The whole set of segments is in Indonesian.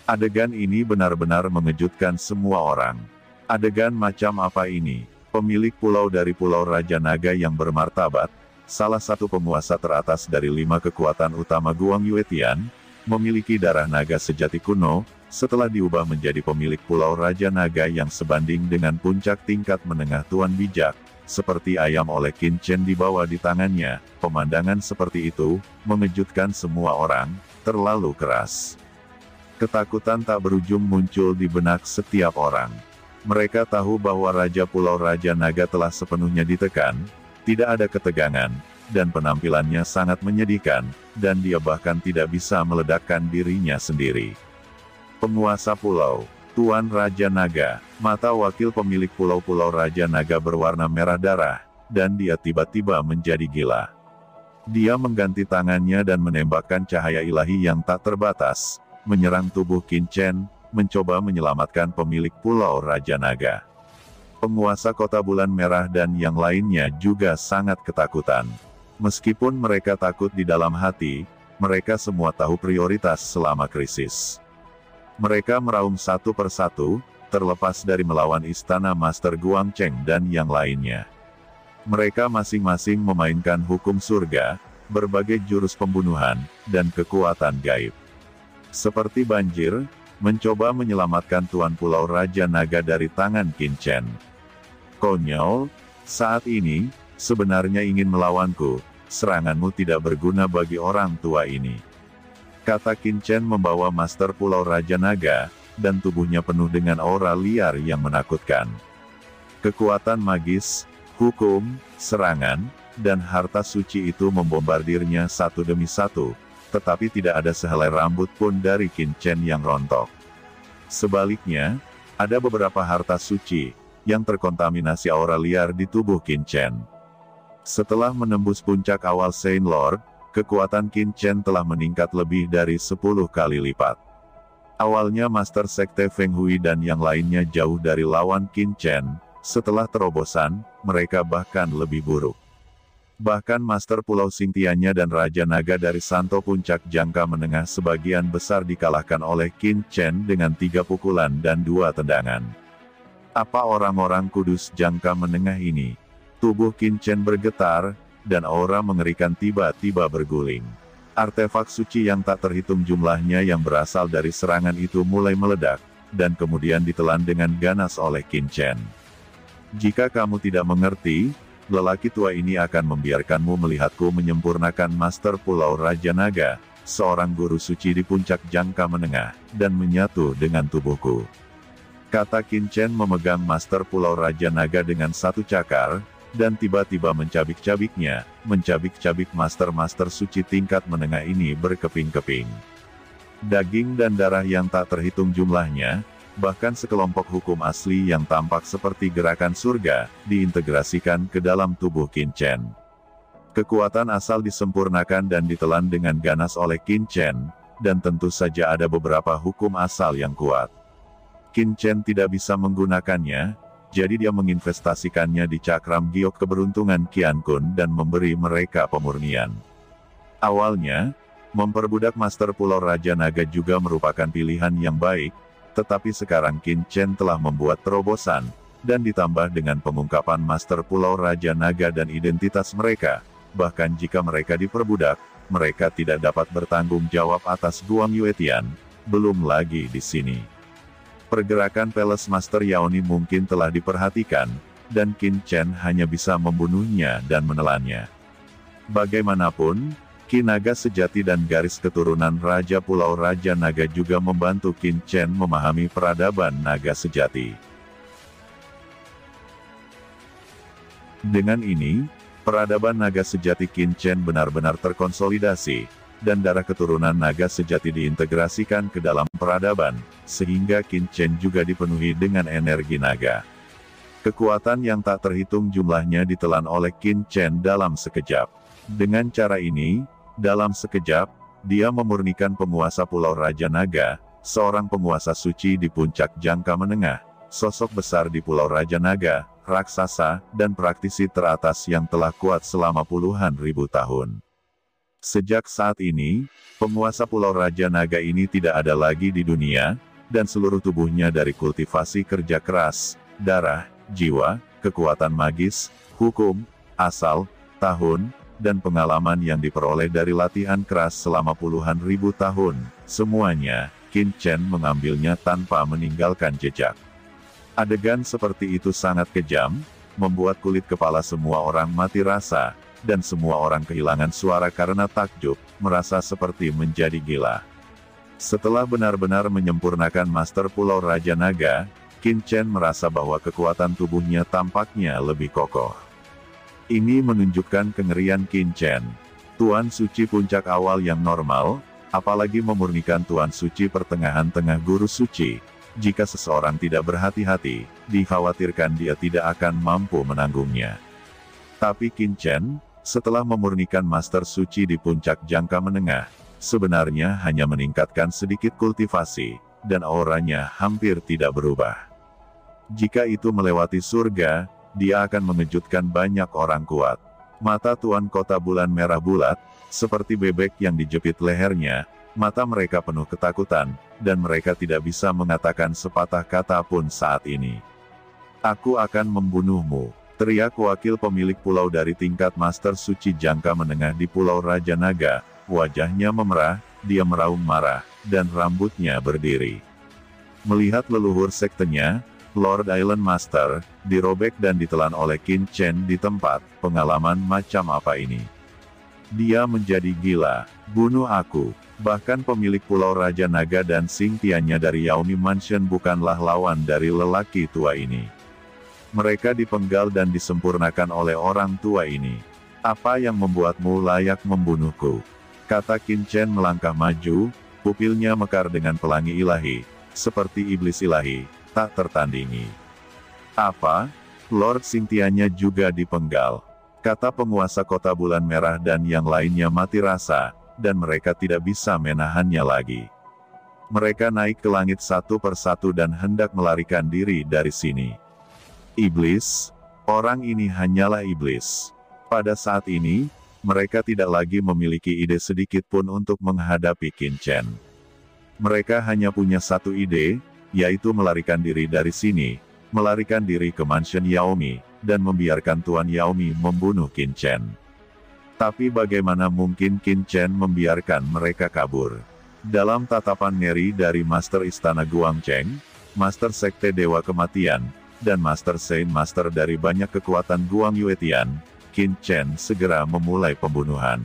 Adegan ini benar-benar mengejutkan semua orang. Adegan macam apa ini? Pemilik pulau dari Pulau Raja Naga yang bermartabat, salah satu penguasa teratas dari 5 kekuatan utama Guang Yuetian, memiliki darah naga sejati kuno, setelah diubah menjadi pemilik Pulau Raja Naga yang sebanding dengan puncak tingkat menengah Tuan Bijak, seperti ayam oleh Qin Chen dibawa di tangannya. Pemandangan seperti itu, mengejutkan semua orang, terlalu keras. Ketakutan tak berujung muncul di benak setiap orang. Mereka tahu bahwa Raja Pulau Raja Naga telah sepenuhnya ditekan, tidak ada ketegangan, dan penampilannya sangat menyedihkan, dan dia bahkan tidak bisa meledakkan dirinya sendiri. Penguasa pulau, Tuan Raja Naga, mata wakil pemilik pulau-pulau Raja Naga berwarna merah darah, dan dia tiba-tiba menjadi gila. Dia mengganti tangannya dan menembakkan cahaya ilahi yang tak terbatas, menyerang tubuh Qin Chen, mencoba menyelamatkan pemilik Pulau Raja Naga. Penguasa Kota Bulan Merah dan yang lainnya juga sangat ketakutan. Meskipun mereka takut di dalam hati, mereka semua tahu prioritas selama krisis. Mereka meraung satu persatu, terlepas dari melawan Istana Master Guang Cheng dan yang lainnya. Mereka masing-masing memainkan hukum surga, berbagai jurus pembunuhan, dan kekuatan gaib. Seperti banjir, mencoba menyelamatkan Tuan Pulau Raja Naga dari tangan Qin Chen. Konyol, saat ini, sebenarnya ingin melawanku, seranganmu tidak berguna bagi orang tua ini. Kata Qin Chen membawa Master Pulau Raja Naga, dan tubuhnya penuh dengan aura liar yang menakutkan. Kekuatan magis, hukum, serangan, dan harta suci itu membombardirnya satu demi satu. Tetapi tidak ada sehelai rambut pun dari Qin Chen yang rontok. Sebaliknya, ada beberapa harta suci, yang terkontaminasi aura liar di tubuh Qin Chen. Setelah menembus puncak awal Saint Lord, kekuatan Qin Chen telah meningkat lebih dari 10 kali lipat. Awalnya Master Sekte Feng Hui dan yang lainnya jauh dari lawan Qin Chen, setelah terobosan, mereka bahkan lebih buruk. Bahkan Master Pulau Xingtianya dan Raja Naga dari Santo Puncak Jangka Menengah sebagian besar dikalahkan oleh Qin Chen dengan 3 pukulan dan 2 tendangan. Apa orang-orang kudus Jangka Menengah ini? Tubuh Qin Chen bergetar, dan aura mengerikan tiba-tiba berguling. Artefak suci yang tak terhitung jumlahnya yang berasal dari serangan itu mulai meledak, dan kemudian ditelan dengan ganas oleh Qin Chen. Jika kamu tidak mengerti, lelaki tua ini akan membiarkanmu melihatku menyempurnakan Master Pulau Raja Naga, seorang guru suci di puncak jangka menengah, dan menyatu dengan tubuhku. Kata Qin Chen memegang Master Pulau Raja Naga dengan satu cakar, dan tiba-tiba mencabik-cabiknya, mencabik-cabik Master-Master suci tingkat menengah ini berkeping-keping. Daging dan darah yang tak terhitung jumlahnya, bahkan sekelompok hukum asli yang tampak seperti gerakan surga, diintegrasikan ke dalam tubuh Qin Chen. Kekuatan asal disempurnakan dan ditelan dengan ganas oleh Qin Chen, dan tentu saja ada beberapa hukum asal yang kuat. Qin Chen tidak bisa menggunakannya, jadi dia menginvestasikannya di cakram giok keberuntungan Qian Kun dan memberi mereka pemurnian. Awalnya, memperbudak Master Pulau Raja Naga juga merupakan pilihan yang baik, tetapi sekarang Qin Chen telah membuat terobosan, dan ditambah dengan pengungkapan Master Pulau Raja Naga dan identitas mereka, bahkan jika mereka diperbudak, mereka tidak dapat bertanggung jawab atas Guang Yuetian, belum lagi di sini. Pergerakan Palace Master Yaoni mungkin telah diperhatikan, dan Qin Chen hanya bisa membunuhnya dan menelannya. Bagaimanapun, Qi Naga sejati dan garis keturunan Raja Pulau Raja Naga juga membantu Qin Chen memahami peradaban naga sejati. Dengan ini, peradaban naga sejati Qin Chen benar-benar terkonsolidasi, dan darah keturunan naga sejati diintegrasikan ke dalam peradaban, sehingga Qin Chen juga dipenuhi dengan energi naga. Kekuatan yang tak terhitung jumlahnya ditelan oleh Qin Chen dalam sekejap. Dengan cara ini, dalam sekejap, dia memurnikan penguasa Pulau Raja Naga, seorang penguasa suci di puncak jangka menengah, sosok besar di Pulau Raja Naga, raksasa, dan praktisi teratas yang telah kuat selama puluhan ribu tahun. Sejak saat ini, penguasa Pulau Raja Naga ini tidak ada lagi di dunia, dan seluruh tubuhnya dari kultivasi kerja keras, darah, jiwa, kekuatan magis, hukum, asal, tahun, dan pengalaman yang diperoleh dari latihan keras selama puluhan ribu tahun. Semuanya, Qin Chen mengambilnya tanpa meninggalkan jejak. Adegan seperti itu sangat kejam, membuat kulit kepala semua orang mati rasa, dan semua orang kehilangan suara karena takjub, merasa seperti menjadi gila. Setelah benar-benar menyempurnakan Master Pulau Raja Naga, Qin Chen merasa bahwa kekuatan tubuhnya tampaknya lebih kokoh. Ini menunjukkan kengerian Qin Chen. Tuan Suci puncak awal yang normal, apalagi memurnikan Tuan Suci pertengahan tengah Guru Suci. Jika seseorang tidak berhati-hati, dikhawatirkan dia tidak akan mampu menanggungnya. Tapi Qin Chen, setelah memurnikan Master Suci di puncak jangka menengah, sebenarnya hanya meningkatkan sedikit kultivasi, dan auranya hampir tidak berubah. Jika itu melewati surga, dia akan mengejutkan banyak orang kuat. Mata Tuan Kota Bulan Merah bulat, seperti bebek yang dijepit lehernya, mata mereka penuh ketakutan, dan mereka tidak bisa mengatakan sepatah kata pun saat ini. "Aku akan membunuhmu," teriak wakil pemilik pulau dari tingkat Master Suci jangka menengah di Pulau Raja Naga. Wajahnya memerah, dia meraung marah, dan rambutnya berdiri. Melihat leluhur sektenya, Lord Island Master, dirobek dan ditelan oleh Qin Chen di tempat, pengalaman macam apa ini? Dia menjadi gila, bunuh aku. Bahkan pemilik Pulau Raja Naga dan Xingtiannya dari Yaomi Mansion bukanlah lawan dari lelaki tua ini. Mereka dipenggal dan disempurnakan oleh orang tua ini. Apa yang membuatmu layak membunuhku? Kata Qin Chen melangkah maju, pupilnya mekar dengan pelangi ilahi, seperti iblis ilahi, tak tertandingi. Apa? Lord Xingtiannya juga dipenggal. Kata penguasa Kota Bulan Merah dan yang lainnya mati rasa, dan mereka tidak bisa menahannya lagi. Mereka naik ke langit satu persatu dan hendak melarikan diri dari sini. Iblis? Orang ini hanyalah iblis. Pada saat ini, mereka tidak lagi memiliki ide sedikit pun untuk menghadapi Qin Chen. Mereka hanya punya satu ide, yaitu melarikan diri dari sini, melarikan diri ke mansion Yaomi, dan membiarkan Tuan Yaomi membunuh Qin Chen. Tapi bagaimana mungkin Qin Chen membiarkan mereka kabur? Dalam tatapan ngeri dari Master Istana Guangcheng, Master Sekte Dewa Kematian, dan Master Saint Master dari banyak kekuatan Guang Yuetian, Qin Chen segera memulai pembunuhan.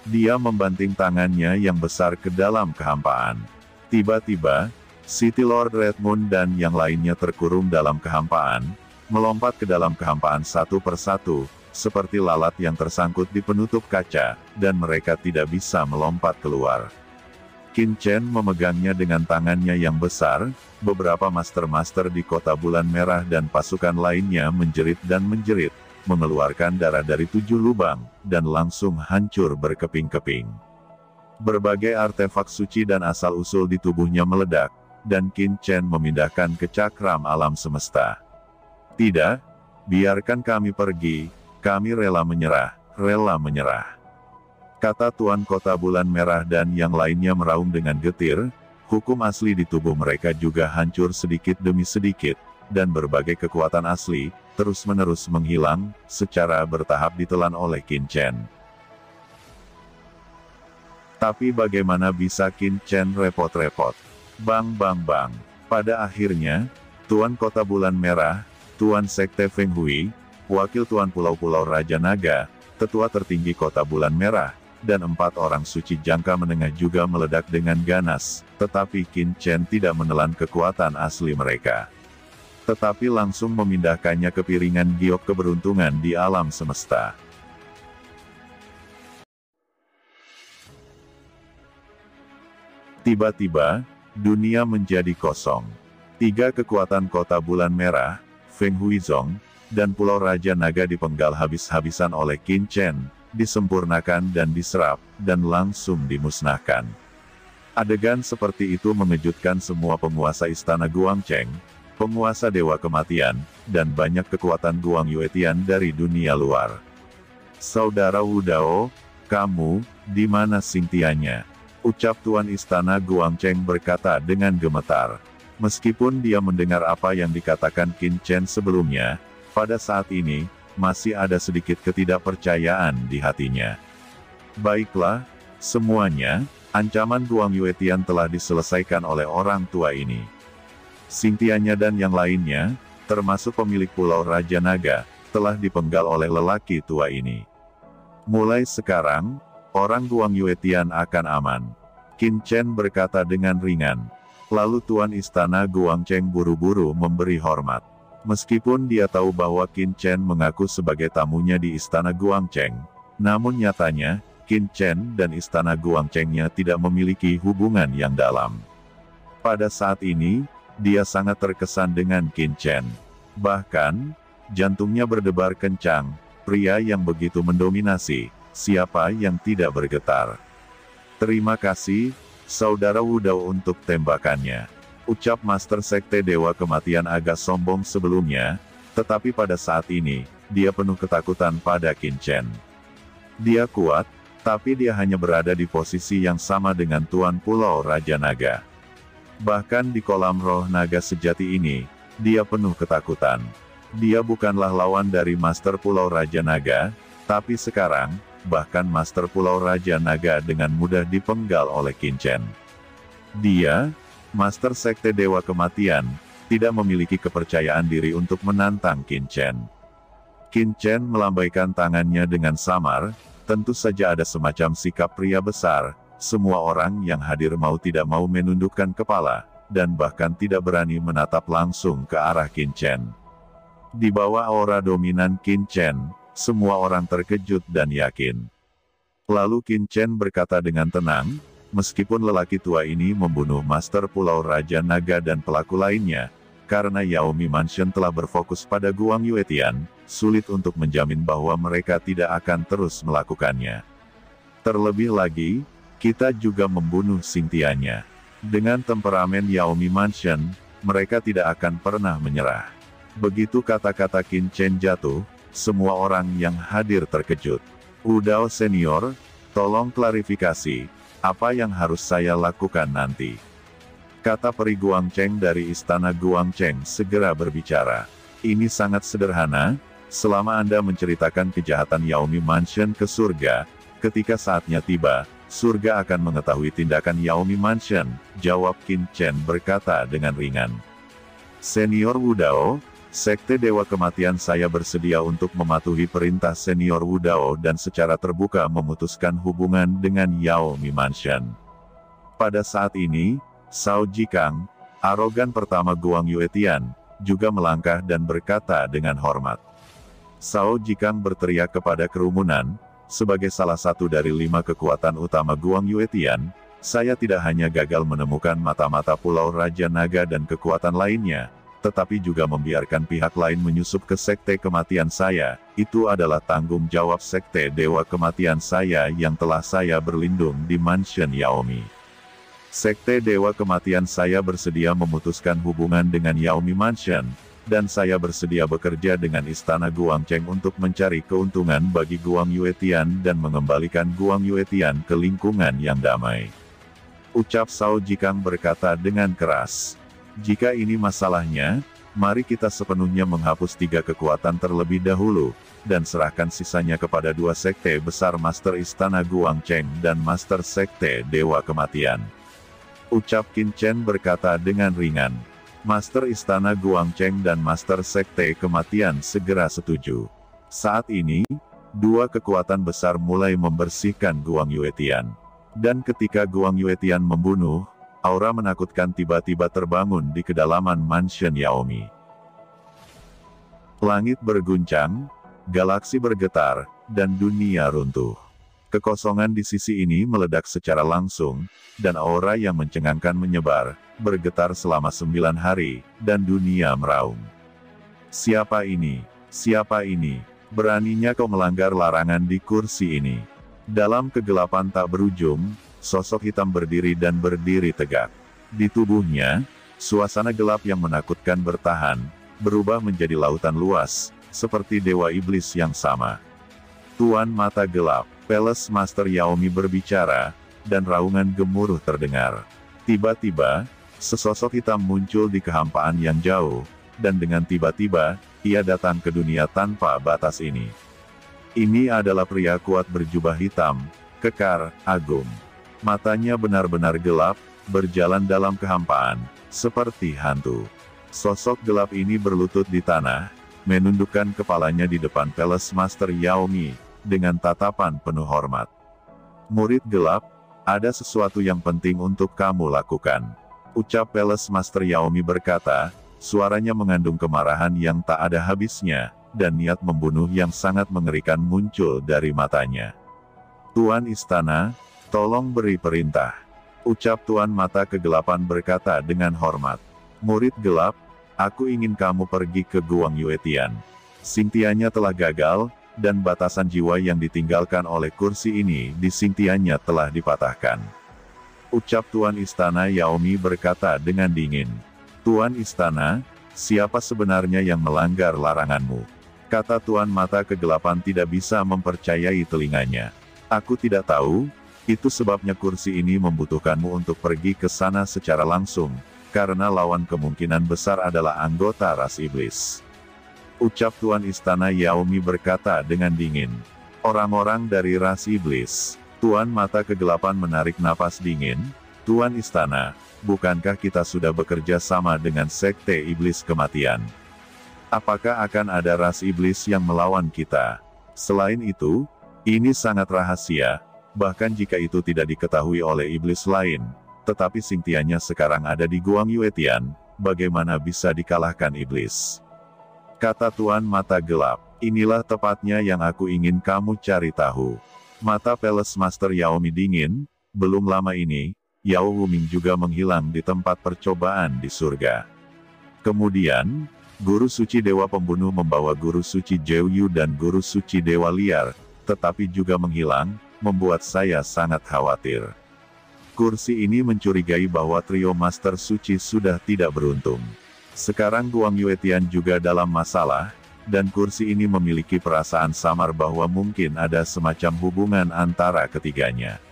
Dia membanting tangannya yang besar ke dalam kehampaan. Tiba-tiba, City Lord Red Moon dan yang lainnya terkurung dalam kehampaan, melompat ke dalam kehampaan satu persatu, seperti lalat yang tersangkut di penutup kaca, dan mereka tidak bisa melompat keluar. Qin Chen memegangnya dengan tangannya yang besar, beberapa master-master di Kota Bulan Merah dan pasukan lainnya menjerit dan menjerit, mengeluarkan darah dari 7 lubang, dan langsung hancur berkeping-keping. Berbagai artefak suci dan asal-usul di tubuhnya meledak, dan Qin Chen memindahkan ke cakram alam semesta. "Tidak, biarkan kami pergi, kami rela menyerah, rela menyerah," kata Tuan Kota Bulan Merah dan yang lainnya meraung dengan getir. Hukum asli di tubuh mereka juga hancur sedikit demi sedikit, dan berbagai kekuatan asli, terus-menerus menghilang, secara bertahap ditelan oleh Qin Chen. Tapi bagaimana bisa Qin Chen repot-repot? Bang bang bang. Pada akhirnya, Tuan Kota Bulan Merah, Tuan Sekte Feng Hui, Wakil Tuan Pulau-Pulau Raja Naga, Tetua Tertinggi Kota Bulan Merah, dan 4 orang suci jangka menengah juga meledak dengan ganas, tetapi Qin Chen tidak menelan kekuatan asli mereka. Tetapi langsung memindahkannya ke piringan giok keberuntungan di alam semesta. Tiba-tiba, dunia menjadi kosong. 3 kekuatan Kota Bulan Merah, Feng Huizong, dan Pulau Raja Naga dipenggal habis-habisan oleh Qin Chen, disempurnakan dan diserap, dan langsung dimusnahkan. Adegan seperti itu mengejutkan semua penguasa Istana Guangcheng, penguasa Dewa Kematian, dan banyak kekuatan Guang Yuetian dari dunia luar. Saudara Wu Dao, Kamu, di mana Cynthia-nya? Ucap Tuan Istana Guangcheng berkata dengan gemetar. Meskipun dia mendengar apa yang dikatakan Qin Chen sebelumnya, pada saat ini, masih ada sedikit ketidakpercayaan di hatinya. Baiklah, semuanya, ancaman Guang Yuetian telah diselesaikan oleh orang tua ini. Cynthia-nya dan yang lainnya, termasuk pemilik Pulau Raja Naga, telah dipenggal oleh lelaki tua ini. Mulai sekarang, orang Guang Yuetian akan aman. Qin Chen berkata dengan ringan. Lalu Tuan Istana Guangcheng buru-buru memberi hormat. Meskipun dia tahu bahwa Qin Chen mengaku sebagai tamunya di Istana Guangcheng, namun nyatanya, Qin Chen dan Istana Guangchengnya tidak memiliki hubungan yang dalam. Pada saat ini, dia sangat terkesan dengan Qin Chen. Bahkan, jantungnya berdebar kencang. Pria yang begitu mendominasi, siapa yang tidak bergetar? Terima kasih, Saudara Wudao untuk tembakannya. Ucap Master Sekte Dewa Kematian agak sombong sebelumnya, tetapi pada saat ini, dia penuh ketakutan pada Qin Chen. Dia kuat, tapi dia hanya berada di posisi yang sama dengan Tuan Pulau Raja Naga. Bahkan di kolam roh naga sejati ini, dia penuh ketakutan. Dia bukanlah lawan dari Master Pulau Raja Naga, tapi sekarang, bahkan Master Pulau Raja Naga dengan mudah dipenggal oleh Qin Chen. Dia, Master Sekte Dewa Kematian, tidak memiliki kepercayaan diri untuk menantang Qin Chen. Qin Chen melambaikan tangannya dengan samar, tentu saja ada semacam sikap pria besar, semua orang yang hadir mau tidak mau menundukkan kepala, dan bahkan tidak berani menatap langsung ke arah Qin Chen. Di bawah aura dominan Qin Chen, semua orang terkejut dan yakin. Lalu Qin Chen berkata dengan tenang, meskipun lelaki tua ini membunuh Master Pulau Raja Naga dan pelaku lainnya, karena Yaomi Mansion telah berfokus pada Guang Yuetian, sulit untuk menjamin bahwa mereka tidak akan terus melakukannya. Terlebih lagi, kita juga membunuh Cynthia-nya. Dengan temperamen Yaomi Mansion, mereka tidak akan pernah menyerah. Begitu kata-kata Qin Chen jatuh, semua orang yang hadir terkejut. Wudao Senior, tolong klarifikasi, apa yang harus saya lakukan nanti? Kata Peri Guangcheng dari Istana Guangcheng segera berbicara. Ini sangat sederhana, selama Anda menceritakan kejahatan Yaomi Mansion ke surga, ketika saatnya tiba, surga akan mengetahui tindakan Yaomi Mansion, jawab Qin Chen berkata dengan ringan. Senior Wudao, Sekte Dewa Kematian saya bersedia untuk mematuhi perintah Senior Wudao dan secara terbuka memutuskan hubungan dengan Yaomi Mansion. Pada saat ini, Cao Jikang, arogan pertama Guang Yuetian, juga melangkah dan berkata dengan hormat. Cao Jikang berteriak kepada kerumunan, sebagai salah satu dari 5 kekuatan utama Guang Yuetian, saya tidak hanya gagal menemukan mata-mata Pulau Raja Naga dan kekuatan lainnya, tetapi juga membiarkan pihak lain menyusup ke Sekte Kematian saya, itu adalah tanggung jawab Sekte Dewa Kematian saya yang telah saya berlindung di Mansion Yaomi. Sekte Dewa Kematian saya bersedia memutuskan hubungan dengan Yaomi Mansion, dan saya bersedia bekerja dengan Istana Guangcheng untuk mencari keuntungan bagi Guang Yuetian dan mengembalikan Guang Yuetian ke lingkungan yang damai. Ucap Cao Jikang berkata dengan keras. Jika ini masalahnya, mari kita sepenuhnya menghapus 3 kekuatan terlebih dahulu, dan serahkan sisanya kepada 2 sekte besar Master Istana Guangcheng dan Master Sekte Dewa Kematian. Ucap Qin Chen berkata dengan ringan. Master Istana Guangcheng dan Master Sekte Kematian segera setuju. Saat ini, 2 kekuatan besar mulai membersihkan Guang Yuetian. Dan ketika Guang Yuetian membunuh, aura menakutkan tiba-tiba terbangun di kedalaman Mansion Yaomi. Langit berguncang, galaksi bergetar, dan dunia runtuh. Kekosongan di sisi ini meledak secara langsung, dan aura yang mencengangkan menyebar, bergetar selama 9 hari, dan dunia meraung. Siapa ini? Siapa ini? Beraninya kau melanggar larangan di kursi ini. Dalam kegelapan tak berujung, sosok hitam berdiri dan berdiri tegak. Di tubuhnya, suasana gelap yang menakutkan bertahan, berubah menjadi lautan luas, seperti dewa iblis yang sama. Tuan Mata Gelap, Palace Master Yaomi berbicara, dan raungan gemuruh terdengar. Tiba-tiba, sesosok hitam muncul di kehampaan yang jauh, dan dengan tiba-tiba, ia datang ke dunia tanpa batas ini. Ini adalah pria kuat berjubah hitam, kekar, agung. Matanya benar-benar gelap, berjalan dalam kehampaan, seperti hantu. Sosok gelap ini berlutut di tanah, menundukkan kepalanya di depan Palace Master Yaomi, dengan tatapan penuh hormat. Murid gelap, ada sesuatu yang penting untuk kamu lakukan. Ucap Palace Master Yaomi berkata, suaranya mengandung kemarahan yang tak ada habisnya, dan niat membunuh yang sangat mengerikan muncul dari matanya. Tuan Istana, tolong beri perintah. Ucap Tuan Mata Kegelapan berkata dengan hormat. Murid gelap, aku ingin kamu pergi ke Guang Yuetian. Xingtianya telah gagal, dan batasan jiwa yang ditinggalkan oleh kursi ini di Xingtianya telah dipatahkan. Ucap Tuan Istana Yaomi berkata dengan dingin. Tuan Istana, siapa sebenarnya yang melanggar laranganmu? Kata Tuan Mata Kegelapan tidak bisa mempercayai telinganya. Aku tidak tahu, itu sebabnya kursi ini membutuhkanmu untuk pergi ke sana secara langsung, karena lawan kemungkinan besar adalah anggota ras iblis. Ucap Tuan Istana Yaomi berkata dengan dingin. Orang-orang dari ras iblis. Tuan Mata Kegelapan menarik napas dingin. Tuan Istana, bukankah kita sudah bekerja sama dengan Sekte Iblis Kematian? Apakah akan ada ras iblis yang melawan kita? Selain itu, ini sangat rahasia, bahkan jika itu tidak diketahui oleh iblis lain. Tetapi Xingtianya sekarang ada di Guang Yuetian, bagaimana bisa dikalahkan iblis? Kata Tuan Mata Gelap, inilah tepatnya yang aku ingin kamu cari tahu. Mata Palace Master Yaomi dingin, belum lama ini, Yao Wuming juga menghilang di tempat percobaan di surga. Kemudian, Guru Suci Dewa Pembunuh membawa Guru Suci Zhou dan Guru Suci Dewa Liar, tetapi juga menghilang, membuat saya sangat khawatir. Kursi ini mencurigai bahwa trio Master Suci sudah tidak beruntung. Sekarang Guang Yuetian juga dalam masalah, dan kursi ini memiliki perasaan samar bahwa mungkin ada semacam hubungan antara ketiganya.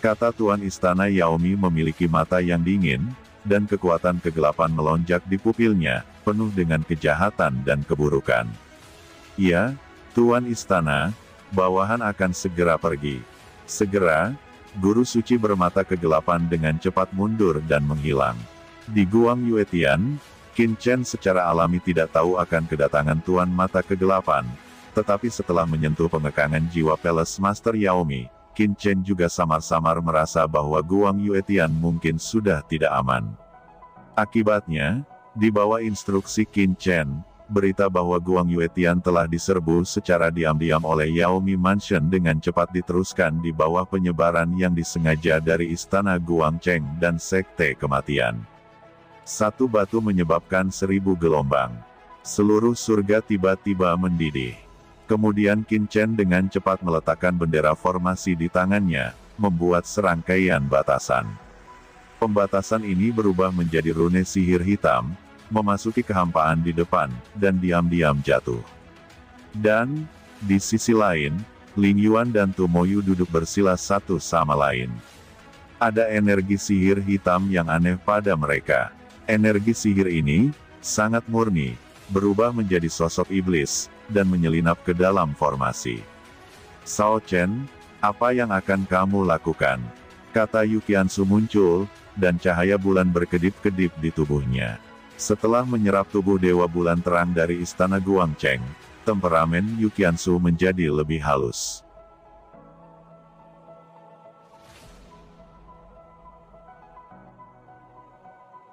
Kata Tuan Istana Yaomi memiliki mata yang dingin, dan kekuatan kegelapan melonjak di pupilnya, penuh dengan kejahatan dan keburukan. Ya, Tuan Istana, bawahan akan segera pergi. Segera, Guru Suci bermata kegelapan dengan cepat mundur dan menghilang. Di Guang Yuetian, Qin Chen secara alami tidak tahu akan kedatangan Tuan Mata Kegelapan, tetapi setelah menyentuh pengekangan jiwa Palace Master Yaomi, Qin Chen juga samar-samar merasa bahwa Guang Yuetian mungkin sudah tidak aman. Akibatnya, di bawah instruksi Qin Chen, berita bahwa Guang Yuetian telah diserbu secara diam-diam oleh Yaomi Mansion dengan cepat diteruskan di bawah penyebaran yang disengaja dari Istana Guang Cheng dan Sekte Kematian. Satu batu menyebabkan 1000 gelombang. Seluruh surga tiba-tiba mendidih. Kemudian Qin Chen dengan cepat meletakkan bendera formasi di tangannya, membuat serangkaian batasan. Pembatasan ini berubah menjadi rune sihir hitam, memasuki kehampaan di depan, dan diam-diam jatuh. Dan, di sisi lain, Ling Yuan dan Tu Moyu duduk bersila satu sama lain. Ada energi sihir hitam yang aneh pada mereka. Energi sihir ini, sangat murni, berubah menjadi sosok iblis, dan menyelinap ke dalam formasi. Sao Chen, apa yang akan kamu lakukan? Kata Yuqiansu muncul, dan cahaya bulan berkedip-kedip di tubuhnya. Setelah menyerap tubuh Dewa Bulan Terang dari Istana Guang Cheng, temperamen Yuqiansu menjadi lebih halus.